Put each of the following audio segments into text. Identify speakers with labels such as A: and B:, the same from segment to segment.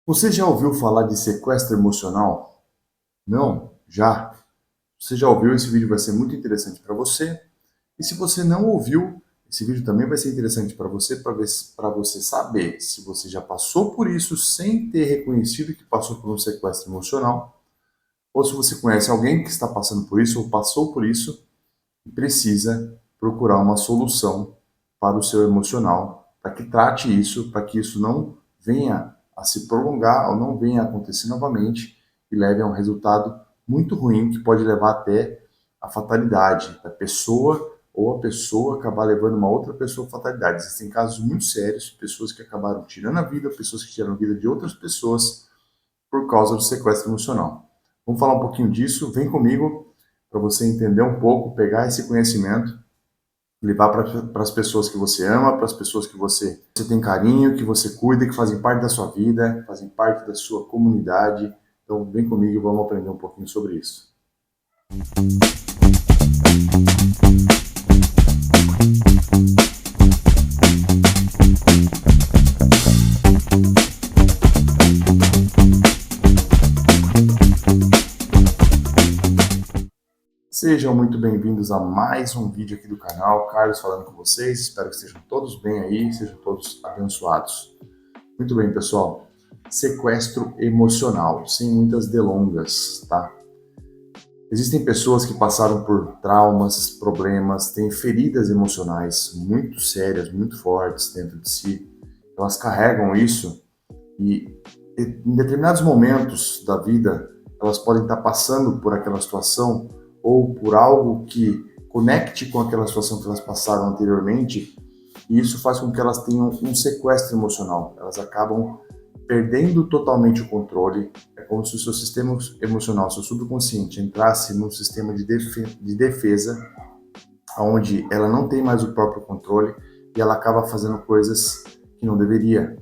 A: Você já ouviu falar de sequestro emocional? Não? Já? Você já ouviu? Esse vídeo vai ser muito interessante para você. E se você não ouviu, esse vídeo também vai ser interessante para você, para você saber se você já passou por isso sem ter reconhecido que passou por um sequestro emocional, ou se você conhece alguém que está passando por isso ou passou por isso e precisa procurar uma solução para o seu emocional, para que trate isso, para que isso não venha a se prolongar ou não venha a acontecer novamente e leve a um resultado muito ruim que pode levar até a fatalidade da pessoa ou a pessoa acabar levando uma outra pessoa à fatalidade. Existem casos muito sérios, pessoas que acabaram tirando a vida, pessoas que tiraram a vida de outras pessoas por causa do sequestro emocional. Vamos falar um pouquinho disso, vem comigo para você entender um pouco, pegar esse conhecimento, levar para as pessoas que você ama, para as pessoas que você tem carinho, que você cuida, que fazem parte da sua vida, fazem parte da sua comunidade. Então vem comigo e vamos aprender um pouquinho sobre isso. Sejam muito bem-vindos a mais um vídeo aqui do canal. Carlos falando com vocês. Espero que estejam todos bem aí, sejam todos abençoados. Muito bem, pessoal. Sequestro emocional, sem muitas delongas, tá? Existem pessoas que passaram por traumas, problemas, têm feridas emocionais muito sérias, muito fortes dentro de si. Elas carregam isso e em determinados momentos da vida, elas podem estar passando por aquela situação ou por algo que conecte com aquela situação que elas passaram anteriormente, e isso faz com que elas tenham um sequestro emocional. Elas acabam perdendo totalmente o controle. É como se o seu sistema emocional, seu subconsciente, entrasse num sistema de defesa, onde ela não tem mais o próprio controle e ela acaba fazendo coisas que não deveria.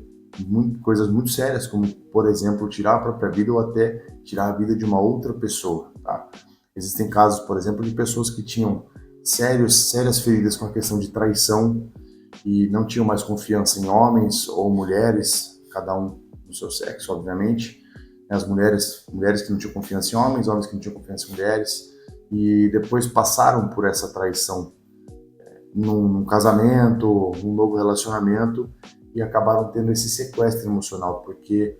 A: Coisas muito sérias, como, por exemplo, tirar a própria vida ou até tirar a vida de uma outra pessoa. Tá? Existem casos, por exemplo, de pessoas que tinham sérias feridas com a questão de traição e não tinham mais confiança em homens ou mulheres, cada um do seu sexo, obviamente. As mulheres que não tinham confiança em homens, homens que não tinham confiança em mulheres, e depois passaram por essa traição num casamento, num novo relacionamento, e acabaram tendo esse sequestro emocional, porque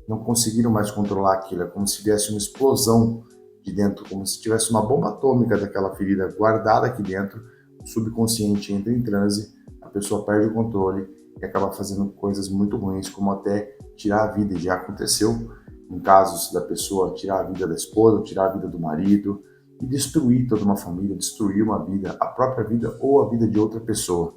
A: não conseguiram mais controlar aquilo. É como se tivesse uma explosão de dentro, como se tivesse uma bomba atômica daquela ferida guardada aqui dentro, o subconsciente entra em transe, a pessoa perde o controle e acaba fazendo coisas muito ruins, como até tirar a vida. E já aconteceu em casos da pessoa tirar a vida da esposa, tirar a vida do marido, e destruir toda uma família, destruir uma vida, a própria vida ou a vida de outra pessoa.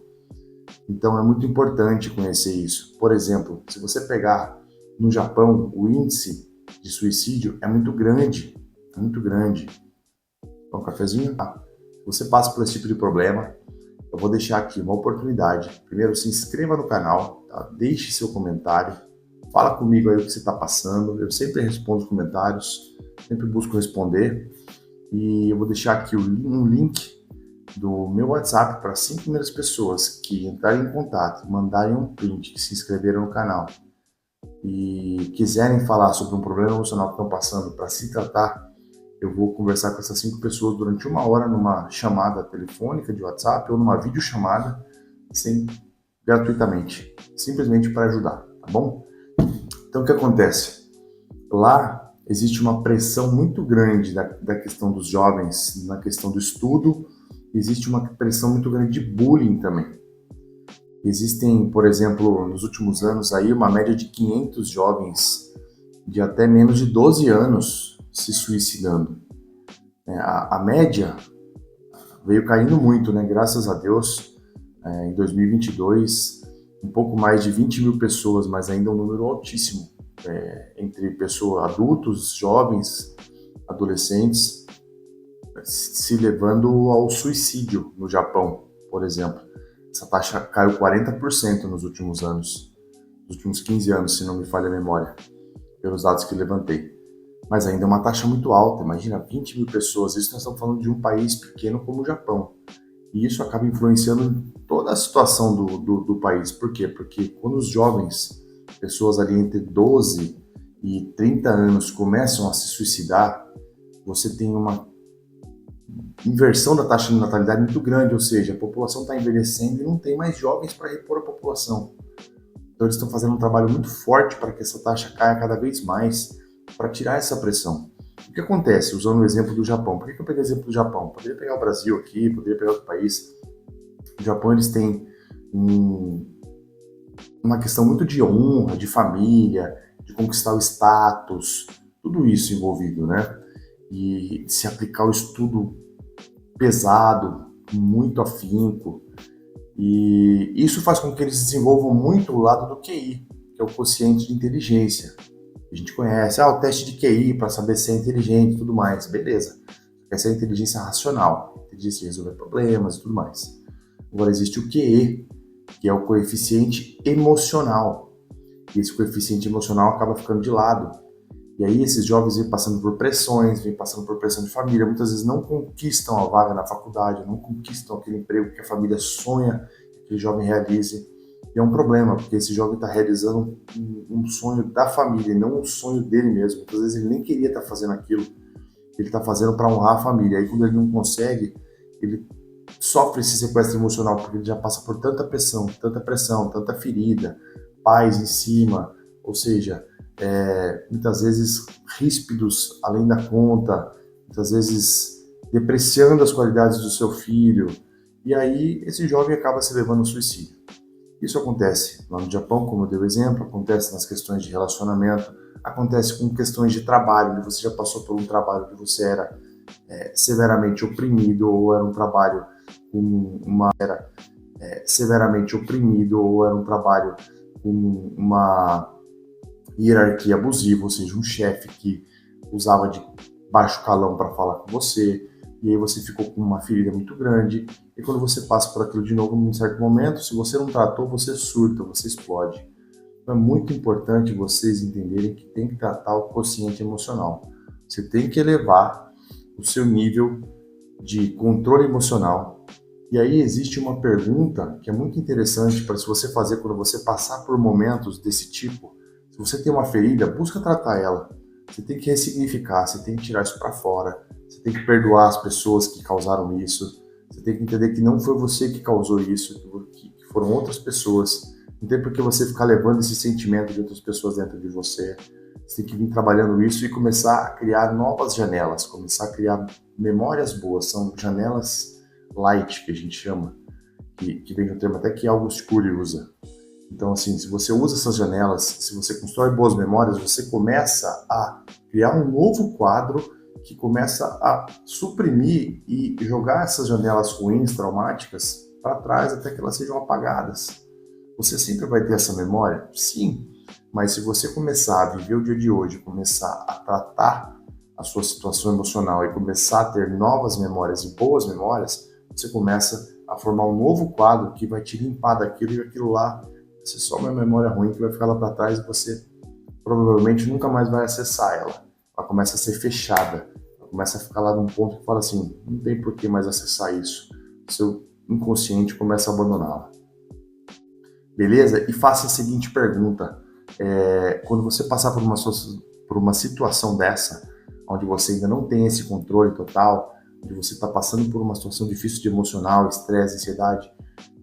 A: Então é muito importante conhecer isso. Por exemplo, se você pegar no Japão, o índice de suicídio é muito grande, é muito grande. Um cafezinho? Ah, você passa por esse tipo de problema, eu vou deixar aqui uma oportunidade. Primeiro, se inscreva no canal, tá? Deixe seu comentário, fala comigo aí o que você está passando. Eu sempre respondo os comentários, sempre busco responder. E eu vou deixar aqui um link do meu WhatsApp para 5 primeiras pessoas que entrarem em contato, mandarem um print, que se inscreveram no canal e quiserem falar sobre um problema emocional que estão passando para se tratar. Eu vou conversar com essas 5 pessoas durante 1 hora numa chamada telefônica de WhatsApp ou numa videochamada, gratuitamente, simplesmente para ajudar, tá bom? Então o que acontece? Lá existe uma pressão muito grande da questão dos jovens, na questão do estudo, existe uma pressão muito grande de bullying também. Existem, por exemplo, nos últimos anos aí, uma média de 500 jovens de até menos de 12 anos se suicidando. A média veio caindo muito, né? Graças a Deus, em 2022, um pouco mais de 20 mil pessoas, mas ainda um número altíssimo, entre pessoas, adultos, jovens, adolescentes, se levando ao suicídio no Japão, por exemplo. Essa taxa caiu 40% nos últimos anos, nos últimos 15 anos, se não me falha a memória, pelos dados que levantei. Mas ainda é uma taxa muito alta, imagina 20 mil pessoas, isso nós estamos falando de um país pequeno como o Japão. E isso acaba influenciando em toda a situação do país. Por quê? Porque quando os jovens, pessoas ali entre 12 e 30 anos começam a se suicidar, você tem uma inversão da taxa de natalidade muito grande, ou seja, a população está envelhecendo e não tem mais jovens para repor a população. Então eles estão fazendo um trabalho muito forte para que essa taxa caia cada vez mais, para tirar essa pressão. O que acontece, usando o exemplo do Japão? Por que eu peguei o exemplo do Japão? Poderia pegar o Brasil aqui, poderia pegar outro país. No Japão eles têm uma questão muito de honra, de família, de conquistar o status, tudo isso envolvido, né? E se aplicar o estudo pesado, muito afinco, e isso faz com que eles desenvolvam muito o lado do QI, que é o quociente de inteligência. A gente conhece, o teste de QI para saber se é inteligente e tudo mais, beleza. Essa é a inteligência racional, inteligência de resolver problemas e tudo mais. Agora existe o QE, que é o coeficiente emocional. E esse coeficiente emocional acaba ficando de lado. E aí esses jovens vêm passando por pressões, vêm passando por pressão de família, muitas vezes não conquistam a vaga na faculdade, não conquistam aquele emprego que a família sonha que aquele jovem realize. E é um problema, porque esse jovem está realizando um sonho da família, não um sonho dele mesmo. Muitas vezes ele nem queria estar fazendo aquilo, ele está fazendo para honrar a família. Aí quando ele não consegue, ele sofre esse sequestro emocional, porque ele já passa por tanta pressão, tanta ferida, pais em cima, ou seja, muitas vezes ríspidos além da conta, muitas vezes depreciando as qualidades do seu filho, e aí esse jovem acaba se levando ao suicídio. Isso acontece lá no Japão, como eu dei o exemplo, acontece nas questões de relacionamento, acontece com questões de trabalho, onde você já passou por um trabalho que você era severamente oprimido, ou era um trabalho com severamente oprimido, ou era um trabalho com uma hierarquia abusiva, ou seja, um chefe que usava de baixo calão para falar com você, e aí você ficou com uma ferida muito grande, e quando você passa por aquilo de novo num certo momento, se você não tratou, você surta, você explode. Então é muito importante vocês entenderem que tem que tratar o quociente emocional. Você tem que elevar o seu nível de controle emocional. E aí existe uma pergunta que é muito interessante para se você fazer quando você passar por momentos desse tipo. Se você tem uma ferida, busca tratar ela. Você tem que ressignificar, você tem que tirar isso para fora, você tem que perdoar as pessoas que causaram isso, você tem que entender que não foi você que causou isso, que foram outras pessoas. Não tem por que você ficar levando esse sentimento de outras pessoas dentro de você. Você tem que vir trabalhando isso e começar a criar novas janelas, começar a criar memórias boas. São janelas light, que a gente chama, que vem de um termo até que August Cury usa. Então, assim, se você usa essas janelas, se você constrói boas memórias, você começa a criar um novo quadro que começa a suprimir e jogar essas janelas ruins, traumáticas, para trás até que elas sejam apagadas. Você sempre vai ter essa memória? Sim, mas se você começar a viver o dia de hoje, começar a tratar a sua situação emocional e começar a ter novas memórias e boas memórias, você começa a formar um novo quadro que vai te limpar daquilo e aquilo lá vai ser só uma memória ruim que vai ficar lá para trás e você provavelmente nunca mais vai acessar ela. Ela começa a ser fechada, ela começa a ficar lá num ponto que fala assim, não tem por que mais acessar isso. O seu inconsciente começa a abandoná-la. Beleza? E faça a seguinte pergunta. Quando você passar por uma situação dessa, onde você ainda não tem esse controle total, onde você está passando por uma situação difícil de emocional, estresse, ansiedade,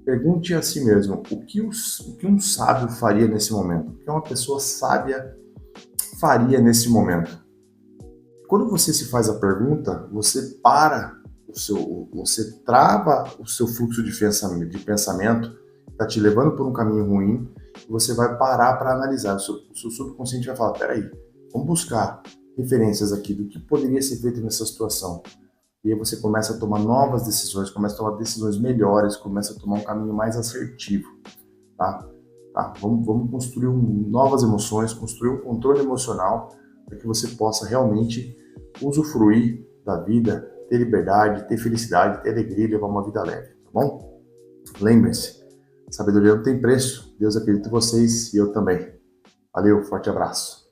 A: pergunte a si mesmo, o que um sábio faria nesse momento? O que uma pessoa sábia faria nesse momento? Quando você se faz a pergunta, você você trava o seu fluxo de pensamento, está te levando por um caminho ruim, e você vai parar para analisar. O seu subconsciente vai falar, peraí, vamos buscar referências aqui do que poderia ser feito nessa situação. E aí você começa a tomar novas decisões, começa a tomar decisões melhores, começa a tomar um caminho mais assertivo, tá? Vamos construir novas emoções, construir um controle emocional para que você possa realmente usufruir da vida, ter liberdade, ter felicidade, ter alegria e levar uma vida leve, tá bom? Lembre-se, sabedoria não tem preço. Deus acredita em vocês e eu também. Valeu, forte abraço.